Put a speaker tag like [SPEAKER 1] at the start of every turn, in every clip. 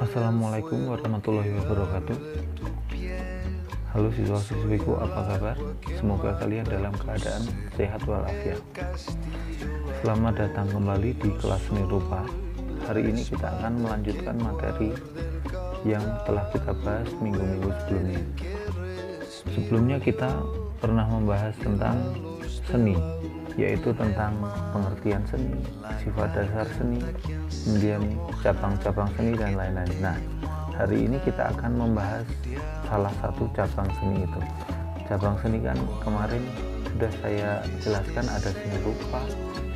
[SPEAKER 1] Assalamualaikum warahmatullahi wabarakatuh. Halo siswa-siswiku, apa kabar? Semoga kalian dalam keadaan sehat walafiat. Selamat datang kembali di kelas seni rupa. Hari ini kita akan melanjutkan materi yang telah kita bahas minggu-minggu sebelumnya. Sebelumnya kita pernah membahas tentang seni, yaitu tentang pengertian seni, sifat dasar seni, kemudian cabang-cabang seni dan lain-lain. Nah, hari ini kita akan membahas salah satu cabang seni itu. Cabang seni kan kemarin sudah saya jelaskan, ada seni rupa,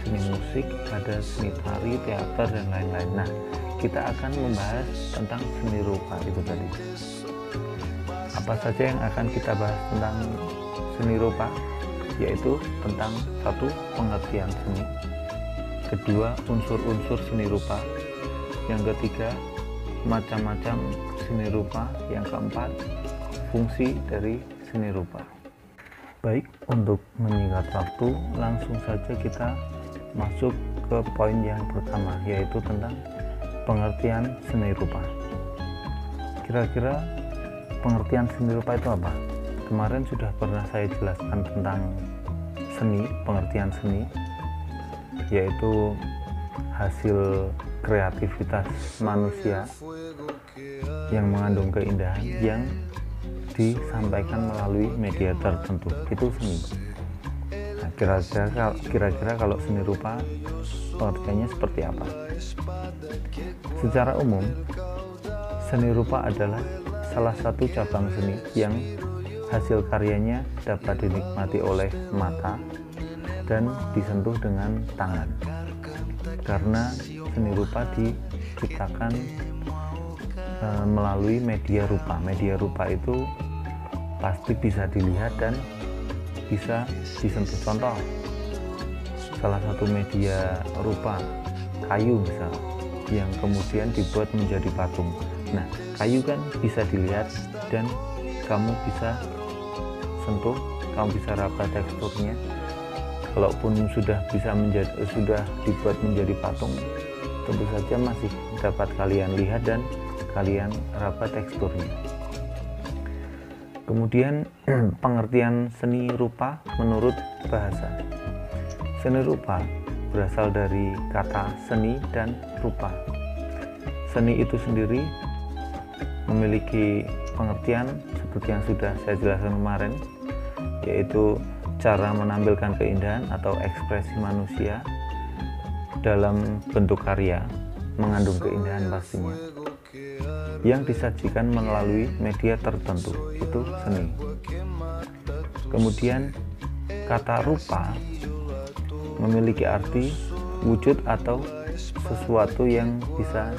[SPEAKER 1] seni musik, ada seni tari, teater dan lain-lain. Nah, kita akan membahas tentang seni rupa itu tadi. Apa saja yang akan kita bahas tentang seni rupa? Yaitu tentang satu, pengertian seni, kedua, unsur-unsur seni rupa, yang ketiga, macam-macam seni rupa, yang keempat, fungsi dari seni rupa. Baik, untuk menyingkat waktu, langsung saja kita masuk ke poin yang pertama, yaitu tentang pengertian seni rupa. Kira-kira pengertian seni rupa itu apa? Kemarin sudah pernah saya jelaskan tentang seni, pengertian seni, yaitu hasil kreativitas manusia yang mengandung keindahan yang disampaikan melalui media tertentu, itu seni. Nah, kira-kira kalau seni rupa pengertiannya seperti apa? Secara umum, seni rupa adalah salah satu cabang seni yang hasil karyanya dapat dinikmati oleh mata dan disentuh dengan tangan, karena seni rupa diciptakan melalui media rupa. Media rupa itu pasti bisa dilihat dan bisa disentuh. Contoh, salah satu media rupa kayu misal, yang kemudian dibuat menjadi patung. Nah, kayu kan bisa dilihat dan kamu bisa sentuh, kamu bisa raba teksturnya. Kalaupun sudah dibuat menjadi patung, tentu saja masih dapat kalian lihat dan kalian raba teksturnya. Kemudian pengertian seni rupa menurut bahasa. Seni rupa berasal dari kata seni dan rupa. Seni itu sendiri memiliki pengertian seperti yang sudah saya jelaskan kemarin, yaitu cara menampilkan keindahan atau ekspresi manusia dalam bentuk karya, mengandung keindahan pastinya, yang disajikan melalui media tertentu, itu seni. Kemudian kata rupa memiliki arti wujud atau sesuatu yang bisa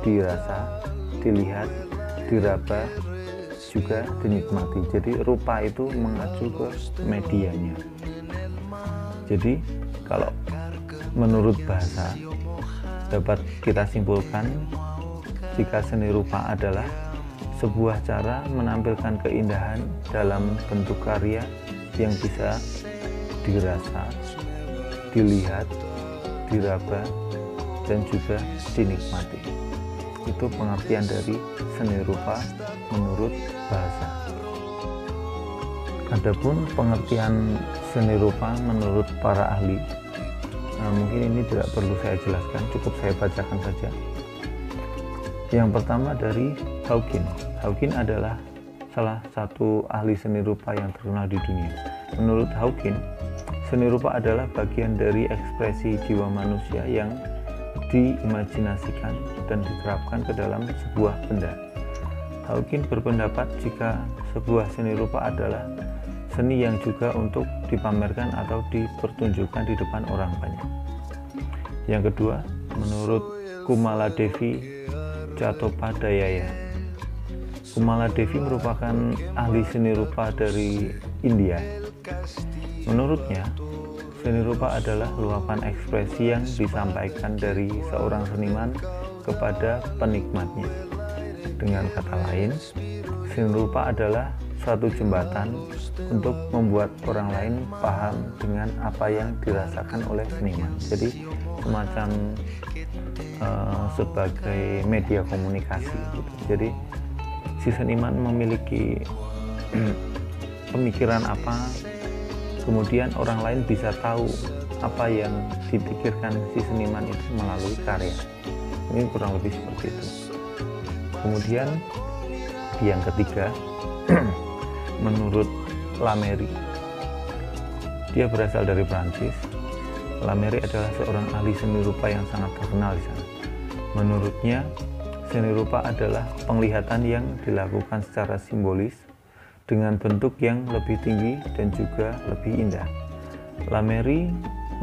[SPEAKER 1] dirasa, dilihat, diraba, juga dinikmati. Jadi rupa itu mengacu ke medianya. Jadi kalau menurut bahasa dapat kita simpulkan jika seni rupa adalah sebuah cara menampilkan keindahan dalam bentuk karya yang bisa dirasa, dilihat, diraba, dan juga dinikmati. Itu pengertian dari seni rupa menurut bahasa. Adapun pengertian seni rupa menurut para ahli, mungkin ini tidak perlu saya jelaskan, cukup saya bacakan saja. Yang pertama dari Hawking. Hawking adalah salah satu ahli seni rupa yang terkenal di dunia. Menurut Hawking, seni rupa adalah bagian dari ekspresi jiwa manusia yang diimajinasikan dan diterapkan ke dalam sebuah benda. Hawking berpendapat jika sebuah seni rupa adalah seni yang juga untuk dipamerkan atau dipertunjukkan di depan orang banyak. Yang kedua, menurut Kumaladevi Chattopadhyaya. Kumaladevi merupakan ahli seni rupa dari India. Menurutnya, seni rupa adalah luapan ekspresi yang disampaikan dari seorang seniman kepada penikmatnya. Dengan kata lain, seni rupa adalah suatu jembatan untuk membuat orang lain paham dengan apa yang dirasakan oleh seniman. Jadi semacam sebagai media komunikasi gitu. Jadi si seniman memiliki pemikiran apa, kemudian orang lain bisa tahu apa yang dipikirkan si seniman itu melalui karya. Ini kurang lebih seperti itu. Kemudian yang ketiga, menurut Lamery, dia berasal dari Prancis. Lamery adalah seorang ahli seni rupa yang sangat terkenal di sana. Menurutnya, seni rupa adalah penglihatan yang dilakukan secara simbolis dengan bentuk yang lebih tinggi dan juga lebih indah. Lamery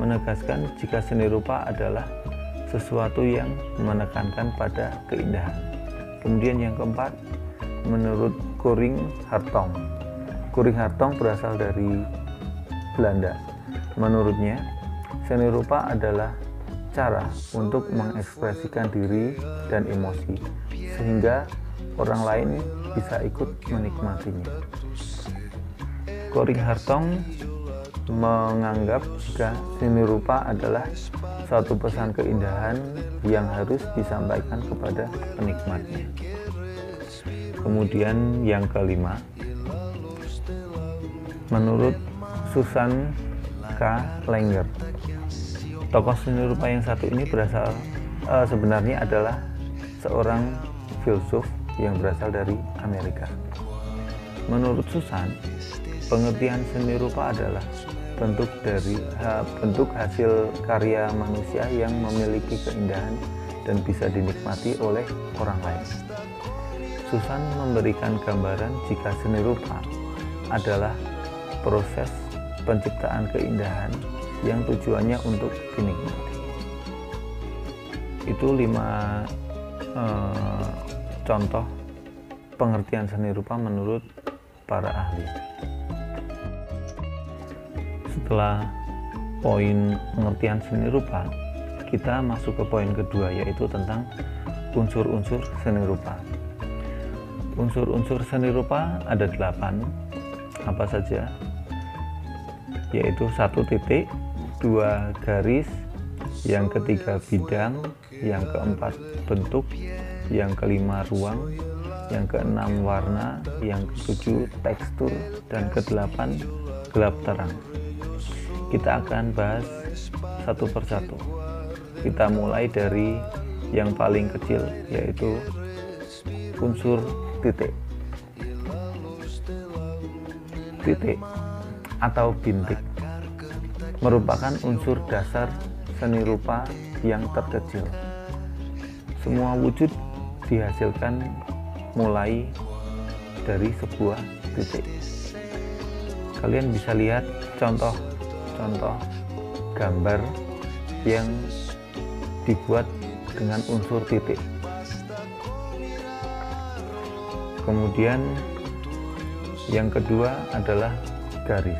[SPEAKER 1] menegaskan jika seni rupa adalah sesuatu yang menekankan pada keindahan. Kemudian yang keempat, menurut Corinne Hartong. Corinne Hartong berasal dari Belanda. Menurutnya, seni rupa adalah cara untuk mengekspresikan diri dan emosi, sehingga orang lain bisa ikut menikmatinya. Corinne Hartong menganggap jika seni rupa adalah suatu pesan keindahan yang harus disampaikan kepada penikmatnya. Kemudian yang kelima, menurut Susan K. Langer, tokoh seni rupa yang satu ini sebenarnya adalah seorang filsuf yang berasal dari Amerika. Menurut Susan, pengertian seni rupa adalah bentuk hasil karya manusia yang memiliki keindahan dan bisa dinikmati oleh orang lain. Susan memberikan gambaran jika seni rupa adalah proses penciptaan keindahan yang tujuannya untuk dinikmati. Itu 5 contoh pengertian seni rupa menurut para ahli. Setelah poin pengertian seni rupa, kita masuk ke poin kedua, yaitu tentang unsur-unsur seni rupa. Unsur-unsur seni rupa ada 8. Apa saja? Yaitu 1 titik, 2 garis, yang ketiga bidang, yang keempat bentuk, yang kelima ruang, yang keenam warna, yang ketujuh tekstur, dan kedelapan gelap terang. Kita akan bahas satu persatu. Kita mulai dari yang paling kecil, yaitu unsur titik. Titik atau bintik merupakan unsur dasar seni rupa yang terkecil. Semua wujud dihasilkan mulai dari sebuah titik. Kalian bisa lihat contoh gambar yang dibuat dengan unsur titik. Kemudian yang kedua adalah garis.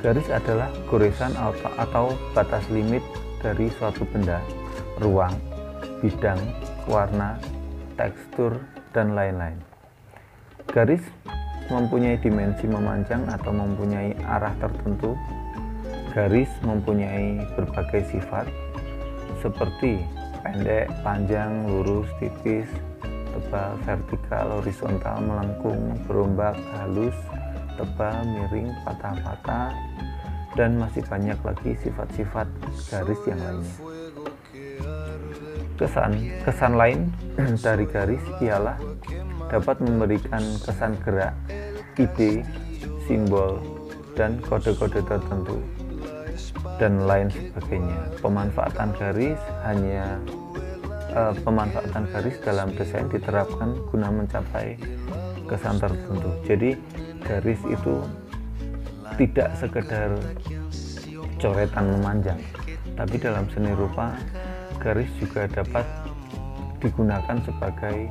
[SPEAKER 1] Garis adalah goresan atau batas limit dari suatu benda, ruang, bidang, warna, tekstur, dan lain-lain. Garis mempunyai dimensi memanjang atau mempunyai arah tertentu. Garis mempunyai berbagai sifat seperti pendek, panjang, lurus, tipis, tebal, vertikal, horizontal, melengkung, berombak, halus, tebal, miring, patah-patah, dan masih banyak lagi sifat-sifat garis yang lainnya. Kesan lain dari garis ialah dapat memberikan kesan gerak, ide, simbol, dan kode-kode tertentu, dan lain sebagainya. Pemanfaatan garis dalam desain diterapkan guna mencapai kesan tertentu. Jadi garis itu tidak sekedar coretan memanjang, tapi dalam seni rupa garis juga dapat digunakan sebagai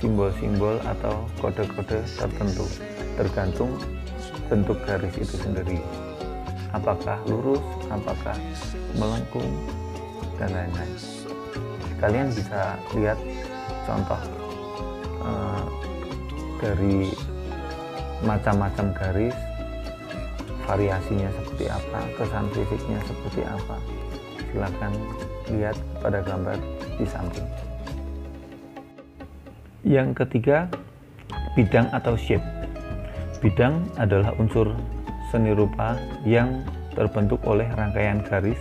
[SPEAKER 1] simbol-simbol atau kode-kode tertentu, tergantung bentuk garis itu sendiri, apakah lurus, apakah melengkung, dan lain-lain. Kalian bisa lihat contoh dari macam-macam garis, variasinya seperti apa, kesan fisiknya seperti apa. Silakan lihat pada gambar di samping. Yang ketiga, bidang atau shape. Bidang adalah unsur seni rupa yang terbentuk oleh rangkaian garis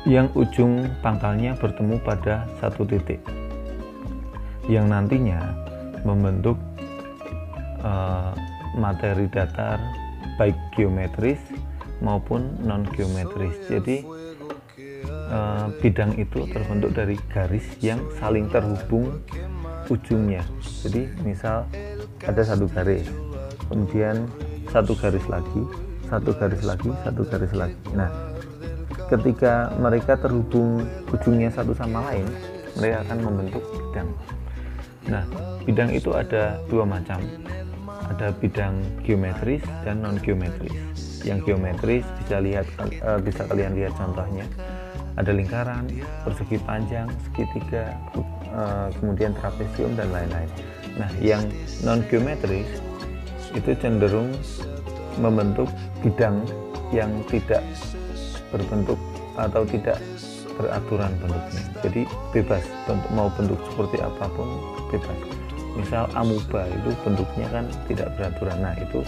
[SPEAKER 1] yang ujung pangkalnya bertemu pada satu titik, yang nantinya membentuk materi datar baik geometris maupun non geometris. Jadi bidang itu terbentuk dari garis yang saling terhubung ujungnya. Jadi misal ada satu garis, kemudian satu garis lagi, satu garis lagi, satu garis lagi. Nah, ketika mereka terhubung ujungnya satu sama lain, mereka akan membentuk bidang. Nah, bidang itu ada dua macam. Ada bidang geometris dan non geometris. Yang geometris bisa kalian lihat contohnya. Ada lingkaran, persegi panjang, segitiga, kemudian trapesium dan lain-lain. Nah, yang non geometris itu cenderung membentuk bidang yang tidak berbentuk atau tidak beraturan bentuknya. Jadi bebas, mau bentuk seperti apapun bebas. Misal amuba itu bentuknya kan tidak beraturan. Nah, itu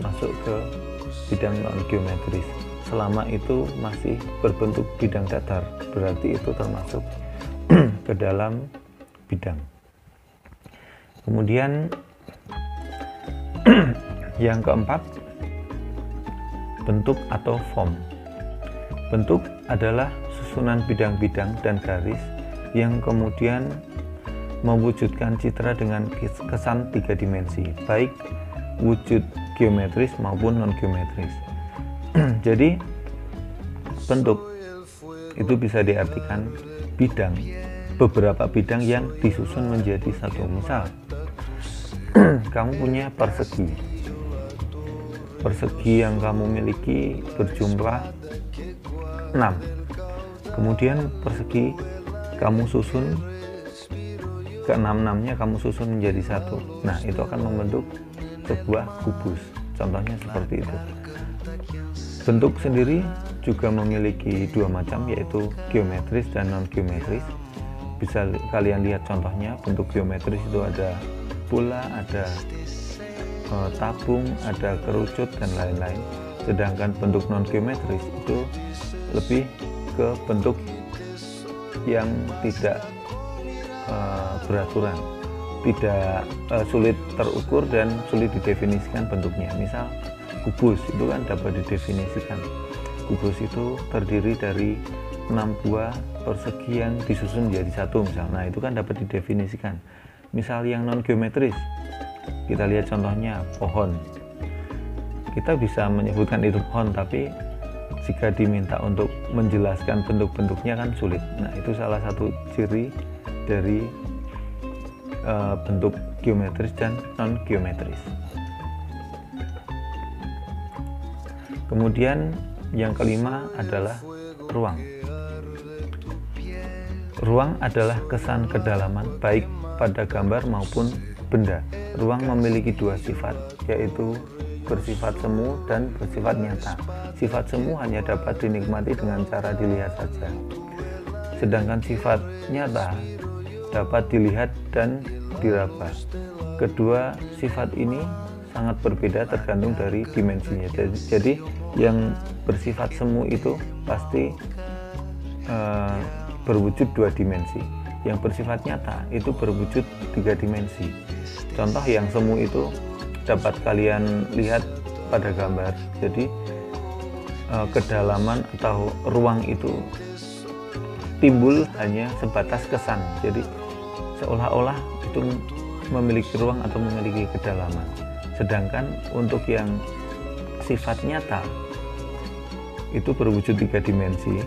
[SPEAKER 1] masuk ke bidang non geometris. Selama itu masih berbentuk bidang datar, berarti itu termasuk ke dalam bidang. Kemudian yang keempat, bentuk atau form. Bentuk adalah susunan bidang-bidang dan garis yang kemudian mewujudkan citra dengan kesan 3 dimensi, baik wujud geometris maupun non geometris. Jadi bentuk itu bisa diartikan bidang, beberapa bidang yang disusun menjadi satu. Misal kamu punya persegi yang kamu miliki berjumlah 6, kemudian persegi kamu susun ke 6-6-nya kamu susun menjadi satu. Nah, itu akan membentuk sebuah kubus. Contohnya seperti itu. Bentuk sendiri juga memiliki dua macam, yaitu geometris dan non geometris. Bisa kalian lihat contohnya. Bentuk geometris itu ada bola, ada tabung, ada kerucut dan lain-lain. Sedangkan bentuk non geometris itu lebih ke bentuk yang tidak beraturan, tidak sulit terukur dan sulit didefinisikan bentuknya. Misal kubus itu kan dapat didefinisikan. Kubus itu terdiri dari 6 buah persegi yang disusun menjadi satu misal. Nah, itu kan dapat didefinisikan. Misal yang non geometris, kita lihat contohnya pohon. Kita bisa menyebutkan itu pohon, tapi jika diminta untuk menjelaskan bentuk-bentuknya kan sulit. Nah, itu salah satu ciri dari bentuk geometris dan non geometris. Kemudian yang kelima adalah ruang. Ruang adalah kesan kedalaman baik pada gambar maupun benda. Ruang memiliki dua sifat, yaitu bersifat semu dan bersifat nyata. Sifat semu hanya dapat dinikmati dengan cara dilihat saja, sedangkan sifat nyata dapat dilihat dan diraba. Kedua sifat ini sangat berbeda tergantung dari dimensinya. Jadi yang bersifat semu itu pasti berwujud 2 dimensi. Yang bersifat nyata itu berwujud 3 dimensi. Contoh yang semu itu dapat kalian lihat pada gambar. Jadi kedalaman atau ruang itu timbul hanya sebatas kesan. Jadi seolah-olah itu memiliki ruang atau memiliki kedalaman. Sedangkan untuk yang sifat nyata itu berwujud 3 dimensi.